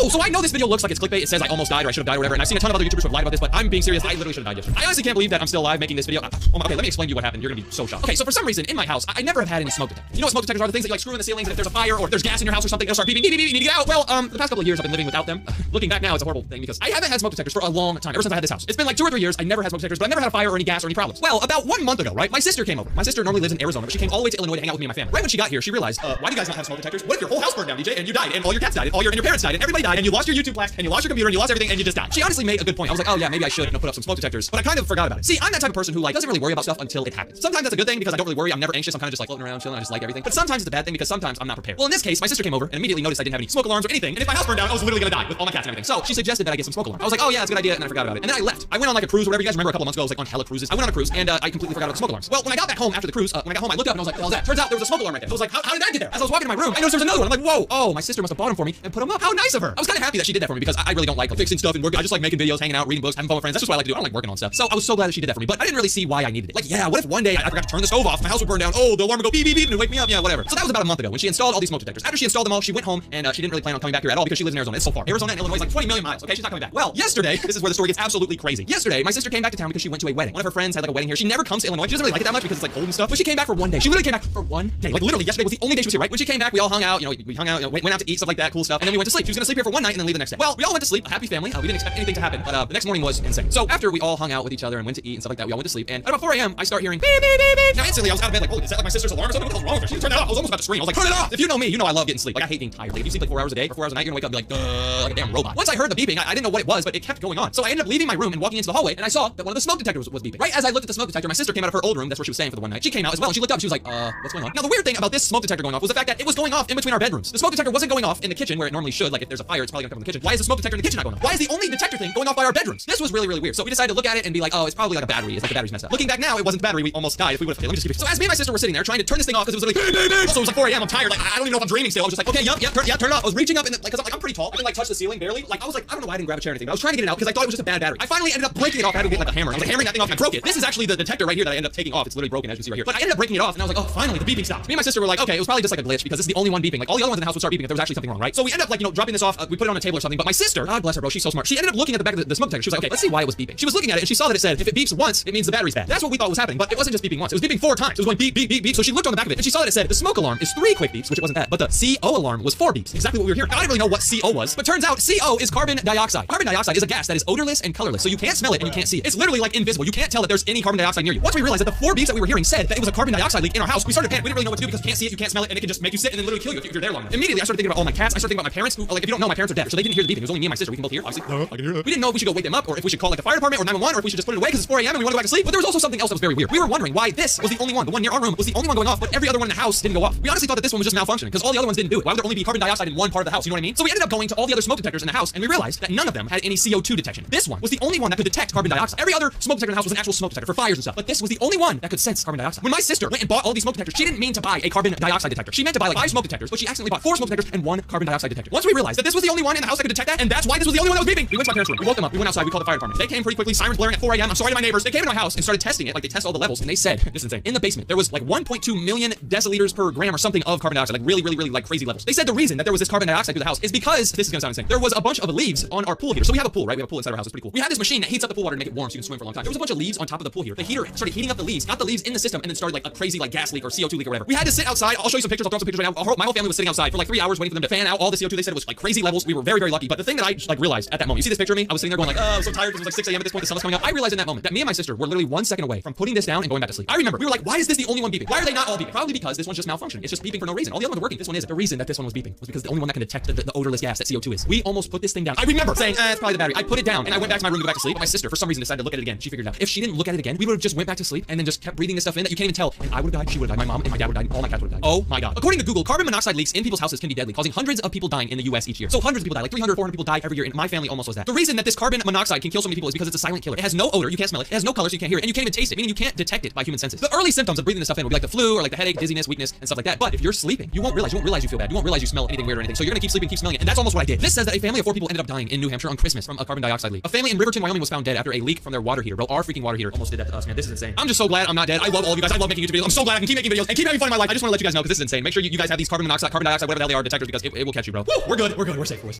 Oh, so I know this video looks like it's clickbait. It says I almost died or I should have died or whatever. And I've seen a ton of other YouTubers who have lied about this, but I'm being serious. I literally should have died yesterday. I honestly can't believe that I'm still alive making this video. Okay, let me explain to you what happened. You're gonna be so shocked. Okay, so for some reason in my house, I never have had any smoke detectors. You know what smoke detectors are? The things that you like screw in the ceilings, and if there's a fire or if there's gas in your house or something, it'll start beeping, beep, beep, beep, you need to get out. Well, the past couple of years I've been living without them. Looking back now, it's a horrible thing because I haven't had smoke detectors for a long time. Ever since I had this house, it's been like 2 or 3 years. I never had smoke detectors, but I never had a fire or any gas or any problems. Well, about 1 month ago, right? My sister came over. My sister normally lives in Arizona, but she came all the way to Illinois to hang out with me and my family. Right when she got here, she realized, why do you guys not have smoke detectors? What if your whole house burned down, DJ, and you died, and all your cats died, and your parents died, and everybody died, and you lost your YouTube blast, and you lost your computer, and you lost everything, and you just died? She honestly made a good point. I was like, oh yeah, maybe I should put up some smoke detectors, but I kind of forgot about it. See, I'm that type of person who like doesn't really worry about stuff until it happens. Sometimes that's a good thing because I don't really worry. I'm never anxious. I'm kind of just like floating around, chilling. I just like everything. But sometimes it's a bad thing because sometimes I'm not prepared. Well, in this case, my sister came over and immediately noticed I didn't have any smoke alarms or anything, and if my house burned down, I was literally gonna die with all my cats and everything. So she suggested that I get some smoke alarms. I was like, oh yeah, that's a good idea, and then I forgot about it. And then I left. I went on like a cruise or whatever. You guys remember a couple months ago I was like on hella cruises. I went on a cruise and I completely forgot about the smoke alarms. Well, when I got back home after the cruise, when I got home, I looked up and I was like, what the hell is that? Turns out there was a smoke alarm right there. I was like, how did that get there? As I was walking to my room, I noticed there was another one. I'm like, whoa, oh, my sister must have bought them for me and put them up. How nice of her. I was kind of happy that she did that for me because I really don't like fixing stuff and working. I just like making videos, hanging out, reading books, having fun with friends. That's just what I like to do. I don't like working on stuff. So I was so glad that she did that for me, but I didn't really see why I needed it. Like, yeah, what if one day I forgot to turn the stove off, my house would burn down. Oh, the alarm would go beep beep beep and wake me up. Yeah, whatever. So that was about a month ago when she installed all these smoke detectors. After she installed them all, she went home and she didn't really plan on coming back here at all because she lives in Arizona. It's so far. Arizona and Illinois is like 20 million miles. Okay, she's not coming back. Well, yesterday, this is where the story gets absolutely crazy. Yesterday, my sister came back to town because she went to a wedding. One of her friends had like a wedding here. She never comes to Illinois. She doesn't really like it that much because it's like cold and stuff. But she came back for one day. She literally came back for one day. Like literally, yesterday was the only day she was here. Right when she came back, we all hung out. We hung out. Went out to eat, stuff like that, cool stuff. And then we went to sleep. She was gonna sleep here for one night and then leave the next day. Well, we all went to sleep. A happy family. We didn't expect anything to happen, but the next morning was insane. So after we all hung out with each other and went to eat and stuff like that, we all went to sleep. And at about 4 a.m., I start hearing beep beep beep beep. Now instantly, I was out of bed like, holy, is that like my sister's alarm or something? What the hell's wrong with her? She didn't turn that off. I was almost about to scream. I was like, turn it off. If you know me, you know I love getting sleep. Like I hate being tired. Like if you sleep like 4 hours a day or 4 hours a night, you're gonna wake up and be like a damn robot. Once I heard the beeping, I didn't know what it was, but it kept going on. So I ended up leaving my room and walking into the hallway, and I saw that one of the smoke detectors was beeping. Right as I looked at the smoke detector, my sister came out of her old room. That's where she was staying for the one night. She came out as well, and she looked up. And she was like, what's going on? Now the weird thing about this smoke detector going off was the fact that it was going off in between our bedrooms. The smoke detector wasn't going off in the kitchen where it normally should. Like if there's a fire, it's probably gonna come from the kitchen. Why is the smoke detector in the kitchen not going off? Why is the only detector thing going off by our bedrooms? This was really, really weird. So we decided to look at it and be like, oh, it's probably like a battery. It's like the battery's messed up. Looking back now, it wasn't the battery. We almost died if we would have. Okay, let me just keep it. So as me and my sister were sitting there trying to turn this thing off because it was literally also it was like 4 a.m. I'm tired. Like I don't even know if I'm dreaming still. I was just like, okay, turn it off. I was reaching up and like, cause I'm pretty tall. I can like touch the ceiling barely. Like I was like, I don't know why I didn't grab a chair or anything. But I was trying to get it out because I thought it was just a bad battery. I finally ended up breaking it off. I had to get like a hammer. I was like hammering that thing off and I broke it. This is actually the detector right here that I ended up taking off. It's literally broken as you can see right here. But I ended up breaking it off and I was like, oh, finally the beeping stopped. Me and my sister were like, okay, it was probably just like a glitch because this is the only one beeping. Like all the other ones in the house would start beeping if there was actually something wrong, right? So we ended up like dropping this off. We put it on a table or something. But my sister, God bless her, bro, she's so smart. She ended up looking at the back of the smoke detector. She was like, okay, let's see why it was beeping. She was looking at it and she saw that it said if it beeps once, it means the battery's bad. That's what we thought was happening. But it wasn't just beeping once. It was beeping 4 times. It was going beep beep beep beep. So she looked on the back of it and she saw that it said the smoke alarm is 3 quick beeps, which it wasn't that. But the CO alarm was 4 beeps. Exactly what we were hearing. I didn't really know what CO was, but turns out CO is carbon dioxide. Carbon dioxide is a gas that is odorless and colorless, so you can't smell it and you can't see it. It's literally like invisible. You can't tell that there's any carbon dioxide near you. Once we realized that the 4 beeps that we were hearing said that it was a carbon dioxide leak in our house, we started to panic. We didn't really know what to do because you can't see it, you can't smell it, and it can just make you sick and then literally kill you if you're there long enough. Immediately, I started thinking about all my cats. I started thinking about my parents, who, like, if you don't know, my parents are dead, so they didn't hear the beeping. It was only me and my sister. We can both hear, obviously. I can hear that. We didn't know if we should go wake them up or if we should call like the fire department or 911 or if we should just put it away because it's 4 a.m. and we want to go back to sleep. But there was also something else that was very weird. We were wondering why this was the only one. The one near our room was the only one going off, but every other one in the house didn't go off. We honestly thought that this one was just malfunctioning because all the other ones didn't do it. Why would there only be carbon dioxide in one part of the house? You know what I mean? So we ended up going to all the other smoke detectors in the house and we realized that none of them had any CO2 detection. This one was the only one that could detect carbon dioxide. Every other smoke detector in the house was an actual smoke detector for fires and stuff, but this was the only one that could sense carbon dioxide. When my sister went and bought all these smoke detectors, she didn't mean to buy a carbon dioxide detector. She meant to buy like 5 smoke detectors, but she accidentally bought 4 smoke detectors and 1 carbon dioxide detector. Once we realized that this was the only one in the house that could detect that, and that's why this was the only one that was beeping, we went to my parents' room. We woke them up. We went outside. We called the fire department. They came pretty quickly. Sirens blaring at 4 a.m. I'm sorry to my neighbors. They came into my house and started testing it. Like they test all the levels, and they said, this is insane. In the basement, there was like 1.2 million deciliters per gram or something of carbon dioxide, like really like crazy levels. They said the reason that there was this carbon dioxide through the house is because this is gonna sound insane. There was a bunch of leaves on our pool heater. So we have a pool, right? We have a pool inside our house. It's pretty cool. We have this machine that heats up the pool water to make it warm so you can swim for a long time. There was a bunch of leaves on top of the pool heater. The heater started heating up the leaves, got the leaves in the system, and then started like a crazy like gas leak or CO2 leak or whatever. We had to sit outside. I'll show you some pictures. I'll throw some pictures right now. My whole family was sitting outside for like 3 hours waiting for them to fan out all the CO2. They said it was like crazy levels. We were very lucky. But the thing that I like realized at that moment, you see this picture of me? I was sitting there going like, oh, I'm so tired because it was like 6 a.m. at this point. The sun was coming up. I realized in that moment that me and my sister were literally 1 second away from putting this down and going back to sleep. I remember we were like, why is this the only one beeping? Why are they not all beeping? Probably because this one's just malfunctioning. It's just beeping for no reason. All the other ones are working. This one isn't. The reason that this one was beeping was because the only one that can detect the odorless gas that CO2 is. We almost put this thing down. I remember saying, it's probably the battery. I put it down and I went back to my room to go back to sleep. But my sister, for some reason, decided to look at it again. She figured it out. If she didn't look at it again, we would have just went back to sleep and then just kept breathing this stuff in that you can't even tell. And I would have died. She would have died. My mom and my dad would have died. All my cats would have died. Oh my god. According to Google, carbon monoxide leaks in people's houses can be deadly, causing hundreds of people dying in the US each year. So hundreds of people die. Like 300, 400 people die every year. And my family almost was that. The reason that this carbon monoxide can kill so many people is because it's a silent killer. It has no odor. You can't smell it. It has no color, so you can't hear it. And you can't even taste it, meaning you can't detect it by human senses. The early symptoms of breathing this stuff in will be like the flu or like the headache, dizziness, weakness, and stuff like that. But if you're sleeping, you won't realize you feel bad. You won't realize you smell anything weird or anything. So you're gonna keep sleeping, keep smelling it. And that's almost what I did. This says that a family of 4 people ended up dying in New Hampshire on Christmas from a carbon dioxide leak. A family in Riverton, Wyoming was found dead after a leak from their water heater. Bro, our freaking water heater almost did that to us, man. This is insane. I'm just so glad I'm not dead. I love all of you guys. I love making YouTube videos. I'm so glad I can keep making videos and keep having fun in my life. I just want to let you guys know because this is insane. Make sure you guys have these carbon dioxide, whatever the hell they are, detectors because it will catch you, bro. Woo, we're good. We're safe, boys.